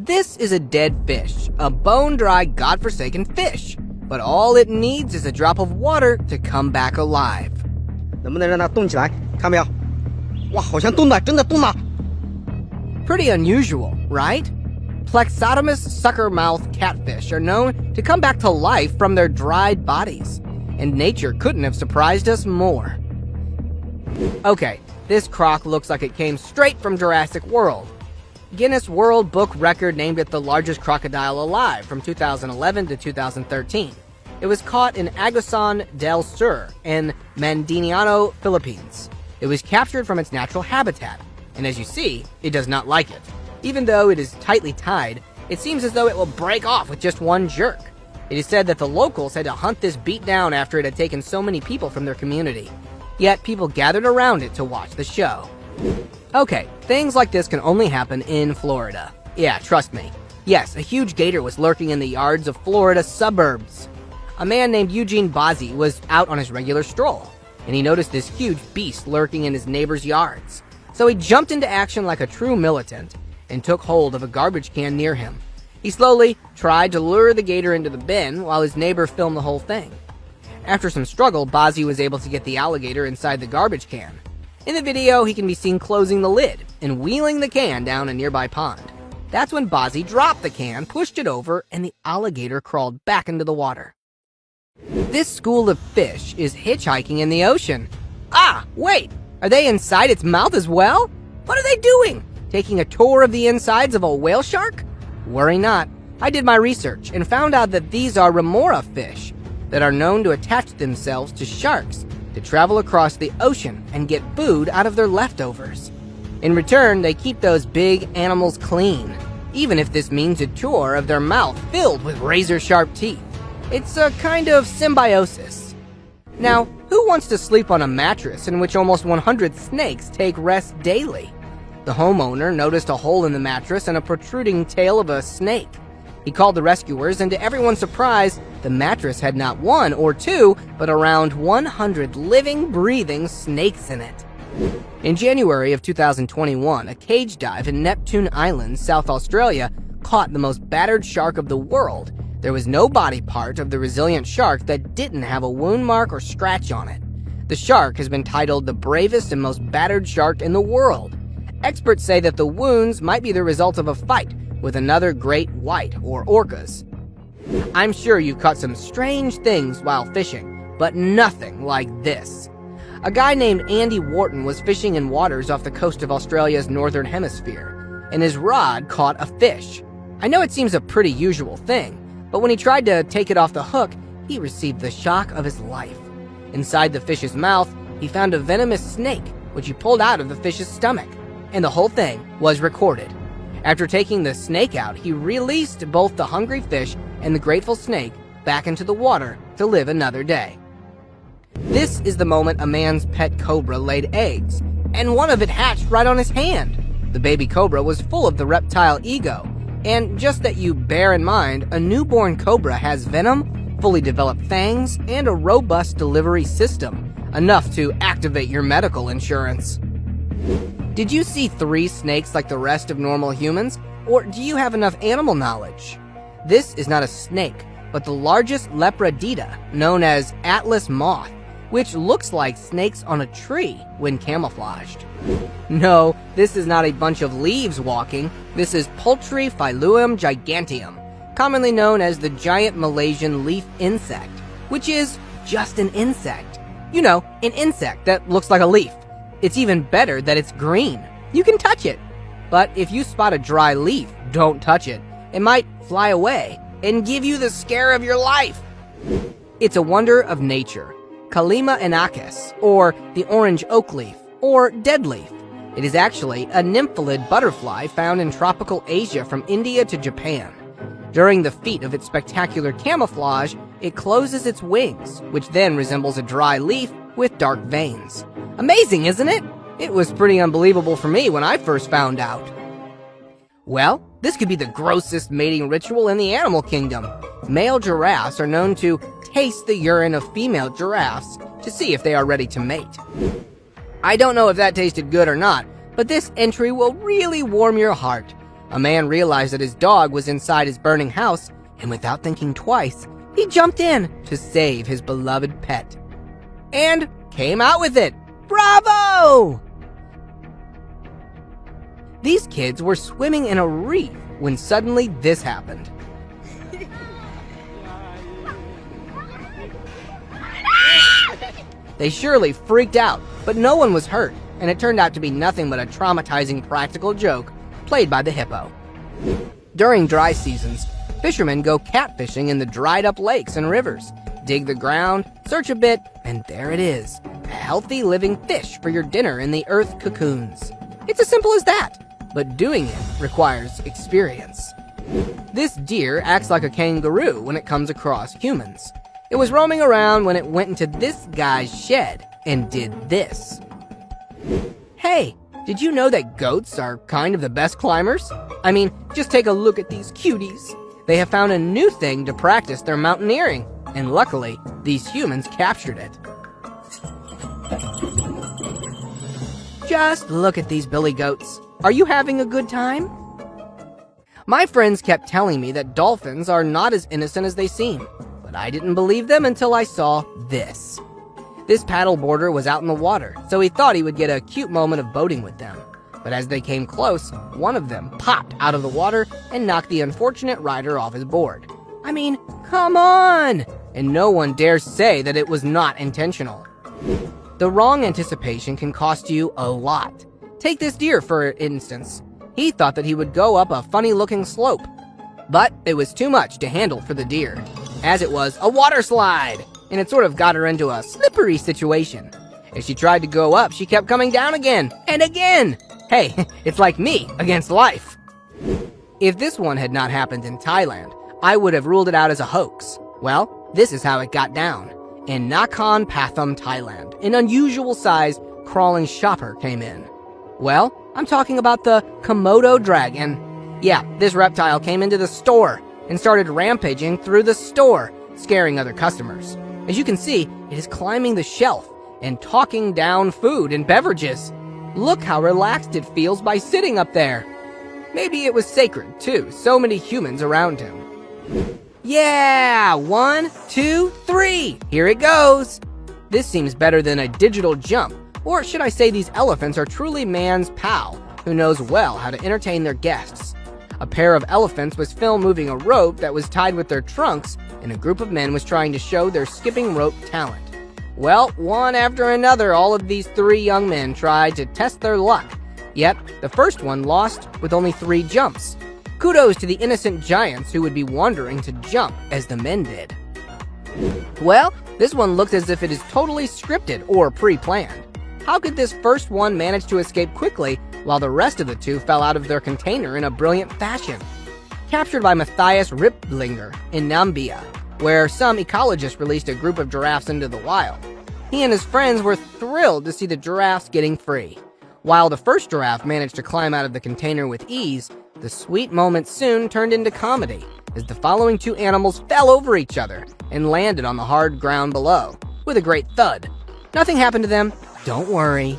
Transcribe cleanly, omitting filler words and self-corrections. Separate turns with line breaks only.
This is a dead fish, a bone-dry, godforsaken fish. But all it needs is a drop of water to come back alive.
能不能让它动起来？看没有？哇，好像动了，真的动了。
Pretty unusual, right? Plexotomous sucker-mouth catfish are known to come back to life from their dried bodies, and nature couldn't have surprised us more. Okay, this croc looks like it came straight from Jurassic World. Guinness World Book Record named it the largest crocodile alive from 2011 to 2013. It was caught in Agusan del Sur in Mandiniano, Philippines. It was captured from its natural habitat, and as you see, it does not like it. Even though it is tightly tied, it seems as though it will break off with just one jerk. It is said that the locals had to hunt this beat down after it had taken so many people from their community. Yet people gathered around it to watch the show. Okay, things like this can only happen in Florida. Yeah, trust me. Yes, a huge gator was lurking in the yards of Florida suburbs. A man named Eugene Bazzi was out on his regular stroll, and he noticed this huge beast lurking in his neighbor's yards. So he jumped into action like a true militant and took hold of a garbage can near him. He slowly tried to lure the gator into the bin while his neighbor filmed the whole thing. After some struggle, Bazzi was able to get the alligator inside the garbage can. In the video, he can be seen closing the lid and wheeling the can down a nearby pond. That's when Bazzi dropped the can, pushed it over, and the alligator crawled back into the water. This school of fish is hitchhiking in the ocean. Ah, wait! Are they inside its mouth as well? What are they doing? Taking a tour of the insides of a whale shark? Worry not. I did my research and found out that these are remora fish that are known to attach themselves to sharks to travel across the ocean and get food out of their leftovers. In return, they keep those big animals clean, even if this means a tour of their mouth filled with razor-sharp teeth. It's a kind of symbiosis. Now, who wants to sleep on a mattress in which almost 100 snakes take rest daily? The homeowner noticed a hole in the mattress and a protruding tail of a snake. He called the rescuers, and to everyone's surprise, the mattress had not one or two, but around 100 living, breathing snakes in it. In January of 2021, a cage dive in Neptune Island, South Australia, caught the most battered shark of the world. There was no body part of the resilient shark that didn't have a wound mark or scratch on it. The shark has been titled the bravest and most battered shark in the world. Experts say that the wounds might be the result of a fight with another great white or orcas. I'm sure you've caught some strange things while fishing, but nothing like this. A guy named Andy Wharton was fishing in waters off the coast of Australia's northern hemisphere, and his rod caught a fish. I know it seems a pretty usual thing, but when he tried to take it off the hook, he received the shock of his life. Inside the fish's mouth, he found a venomous snake, which he pulled out of the fish's stomach, and the whole thing was recorded. After taking the snake out, he released both the hungry fish and the grateful snake back into the water to live another day. This is the moment a man's pet cobra laid eggs, and one of it hatched right on his hand. The baby cobra was full of the reptile ego, and just that you bear in mind, a newborn cobra has venom, fully developed fangs, and a robust delivery system, enough to activate your medical insurance. Did you see 3 snakes like the rest of normal humans, or do you have enough animal knowledge? This is not a snake, but the largest lepidida, known as Atlas moth, which looks like snakes on a tree when camouflaged. No, this is not a bunch of leaves walking. This is Poultry Phylum giganteum, commonly known as the giant Malaysian leaf insect, which is just an insect. You know, an insect that looks like a leaf. It's even better that it's green. You can touch it. But if you spot a dry leaf, don't touch it. It might fly away and give you the scare of your life. It's a wonder of nature. Kallima inachus, or the orange oak leaf, or dead leaf. It is actually a nymphalid butterfly found in tropical Asia from India to Japan. During the feat of its spectacular camouflage, it closes its wings, which then resembles a dry leaf with dark veins. Amazing, isn't it? It was pretty unbelievable for me when I first found out. Well, this could be the grossest mating ritual in the animal kingdom. Male giraffes are known to taste the urine of female giraffes to see if they are ready to mate. I don't know if that tasted good or not, but this entry will really warm your heart. A man realized that his dog was inside his burning house, and without thinking twice, he jumped in to save his beloved pet. And came out with it. Bravo! These kids were swimming in a reef when suddenly this happened. They surely freaked out, but no one was hurt, and it turned out to be nothing but a traumatizing practical joke played by the hippo. During dry seasons, fishermen go catfishing in the dried up lakes and rivers, dig the ground, search a bit, and there it is, a healthy living fish for your dinner in the earth cocoons. It's as simple as that, but doing it requires experience. This deer acts like a kangaroo when it comes across humans. It was roaming around when it went into this guy's shed and did this. Hey, did you know that goats are kind of the best climbers? I mean, just take a look at these cuties. They have found a new thing to practice their mountaineering, and luckily, these humans captured it. Just look at these billy goats. Are you having a good time? My friends kept telling me that dolphins are not as innocent as they seem, but I didn't believe them until I saw this. This paddleboarder was out in the water, so he thought he would get a cute moment of boating with them. But as they came close, one of them popped out of the water and knocked the unfortunate rider off his board. I mean, come on! And no one dares say that it was not intentional. The wrong anticipation can cost you a lot. Take this deer, for instance. He thought that he would go up a funny-looking slope, but it was too much to handle for the deer, as it was a water slide, and it sort of got her into a slippery situation. As she tried to go up, she kept coming down again, and again! Hey, it's like me against life. If this one had not happened in Thailand, I would have ruled it out as a hoax. Well, this is how it got down. In Nakhon Pathom, Thailand, an unusual size crawling shopper came in. Well, I'm talking about the Komodo dragon. Yeah, this reptile came into the store and started rampaging through the store, scaring other customers. As you can see, it is climbing the shelf and talking down food and beverages. Look how relaxed it feels by sitting up there. Maybe it was sacred, too, so many humans around him. Yeah, 1, 2, 3, here it goes. This seems better than a digital jump, or should I say these elephants are truly man's pal, who knows well how to entertain their guests. A pair of elephants was filmed moving a rope that was tied with their trunks, and a group of men was trying to show their skipping rope talent. Well, one after another, all of these 3 young men tried to test their luck. Yet, the first one lost with only 3 jumps. Kudos to the innocent giants who would be wondering to jump as the men did. Well, this one looks as if it is totally scripted or pre-planned. How could this first one manage to escape quickly while the rest of the 2 fell out of their container in a brilliant fashion? Captured by Matthias Riplinger in Namibia, where some ecologists released a group of giraffes into the wild. He and his friends were thrilled to see the giraffes getting free. While the first giraffe managed to climb out of the container with ease, the sweet moment soon turned into comedy, as the following 2 animals fell over each other and landed on the hard ground below, with a great thud. Nothing happened to them, don't worry.